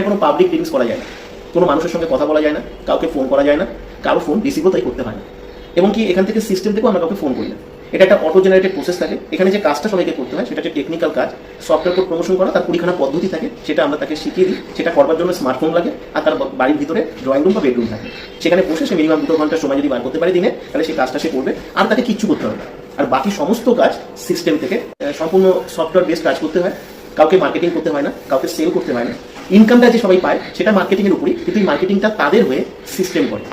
কোনো public meetings করা যায় না, কোনো মানুষের সঙ্গে কথা বলা যায় না, কাউকে ফোন করা যায় না, কারো ফোন রিসিভও তাই করতে হয় না। এবং কি এখান থেকে সিস্টেম থেকেও আমরা কাউকে ফোন করি না। এটা একটা অটো জেনারেটেড প্রসেস থাকে। এখানে যে কাজটা সবাইকে করতে হয় সেটা হচ্ছে টেকনিক্যাল কাজ, সফটওয়্যার কোড প্রমোশন করা, তার 20খানা পদ্ধতি থাকে, সেটা আমরা তাকে শিখিয়ে দিই। সেটা করবার জন্য স্মার্টফোন লাগে, আর তার বাড়ির ভিতরে ড্রয়িং রুম বা বেডরুম থাকে। সেখানে বসে সে মিনিমাম 2 ঘন্টার সময় যদি বার করতে পারে দিনে, তাহলে সেই কাজটা সে করবে, আর তাকে কিচ্ছু করতে হবে না। আর বাকি সমস্ত কাজ সিস্টেম থেকে সম্পূর্ণ সফটওয়্যার বেসড কাজ করতে হয়। কাউকে মার্কেটিং করতে হয় না, কাউকে সেল করতে হয় না। ইনকামটা যে সবাই পায় সেটা মার্কেটিংয়ের উপরই, কিন্তু এই মার্কেটিংটা তাদের হয়ে সিস্টেম করে,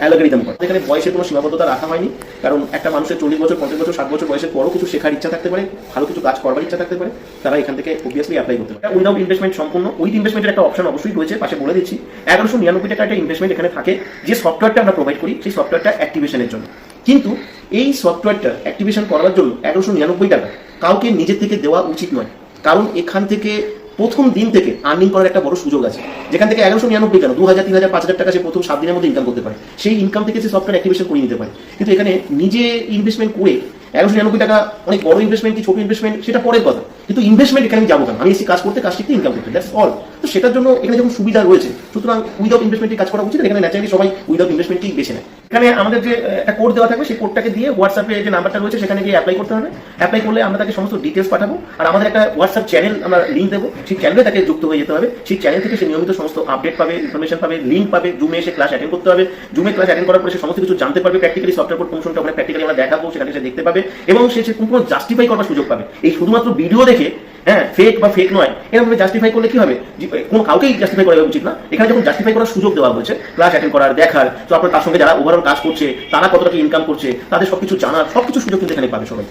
অ্যালগরিদম করে। এখানে বয়সের কোনো সীমাবদ্ধতা রাখা হয়নি, কারণ একটা মানুষের 40 বছর, 50 বছর, 60 বছর বয়সের পরও কিছু শেখার ইচ্ছা থাকতে পারে, ভালো কিছু কাজ করবার ইচ্ছা থাকতে পারে, তারা এখান থেকে অবভিয়াসলি অ্যাপ্লাই করতে পারে। উইদাউট ইনভেস্টমেন্ট সম্পূর্ণ। উইথ ইনভেস্টমেন্টের একটা অপশন অবশ্যই রয়েছে, পাশে বলে দিচ্ছি। 1199 টাকা একটা ইনভেস্টমেন্ট এখানে থাকে, যে সফটওয়্যারটা আমরা প্রোভাইড করি সেই সফটওয়্যারটা অ্যাক্টিভেশনের জন্য। কিন্তু এই সফটওয়্যারটা অ্যাক্টিভেশন করার জন্য 1199 টাকা কাউকে নিজের থেকে দেওয়া উচিত নয়, কারণ এখান থেকে প্রথম দিন থেকে আর্নিং করার একটা বড় সুযোগ আছে। যেখান থেকে 1199 কেন, 2000, 3000, 5000 টাকা সে প্রথম 7 দিনের মধ্যে ইনকাম করতে পারে। সেই ইনকাম থেকে সে সফটওয়্যার অ্যাক্টিভেশন করে নিতে পারে। কিন্তু এখানে নিজে ইনভেস্টমেন্ট করে 1199 টাকা অনেক বড় ইনভেস্টমেন্ট কি ছোট ইনভেস্টমেন্ট সেটা পরের কথা, কিন্তু ইনভেস্টমেন্ট এখানে আমি যাবো কেন, আমি এসে কাজ করতে, কাজ শিখতে, ইনকাম করতে, দ্যাটস অল। তো সেটার জন্য এখানে যখন সুবিধা রয়েছে, সুতরাং উইদাউট ইনভেস্টমেন্টে কাজ করা উচিত। এখানে ন্যাচারালি সবাই উইদাউট ইনভেস্টমেন্টই বেছে নেয়। এখানে আমাদের যে একটা কোড দেওয়া থাকবে, সেই কোডটাকে দিয়ে হোয়াটসঅ্যাপে যে নাম্বারটা রয়েছে সেখানে গিয়ে অ্যাপ্লাই করতে হবে। অ্যাপ্লাই করলে আমরা তাকে সমস্ত ডিটেলস পাঠাবো, আর আমাদের একটা হোয়াটসঅ্যাপ চ্যানেল আমরা লিঙ্ক দেবো, সেই চ্যানেলে তাকে যুক্ত হয়ে যেতে হবে। সেই চ্যানেল থেকে সে নিয়মিত সমস্ত আপডেট পাবে, ইনফরমেশন পাবে, লিঙ্ক পাবে। জুমে এসে ক্লাস অ্যাটেন্ড করতে হবে। জুমে ক্লাস অ্যাটেন্ড করার পরে সে সমস্ত কিছু জানতে পারবে। প্র্যাকটিক্যালি সফটওয়্যার কোড প্রমোশনটা ওখানে প্র্যাকটিক্যালি আমরা দেখাবো, সেখানে সে দেখতে পাবে, এবং সে কোনো জাস্টিফাই করার সুযোগ পাবে। এই শুধুমাত্র ভিডিও দেখে ফেক বা ফেক নয় এরকম জাস্টিফাই করলে কি হবে, কোনো কাউকেই জাস্টিফাই করা উচিত না। এখানে যখন জাস্টিফাই করার সুযোগ দেওয়া হয়েছে, ক্লাস অ্যাটেন্ড করার, দেখার, তো আপনার তার সঙ্গে যারা ওভারঅল কাজ করছে, তারা কত টাকা ইনকাম করছে, তাদের সবকিছু জানার, সবকিছু সুযোগ কিন্তু এখানে পাবে সবাই।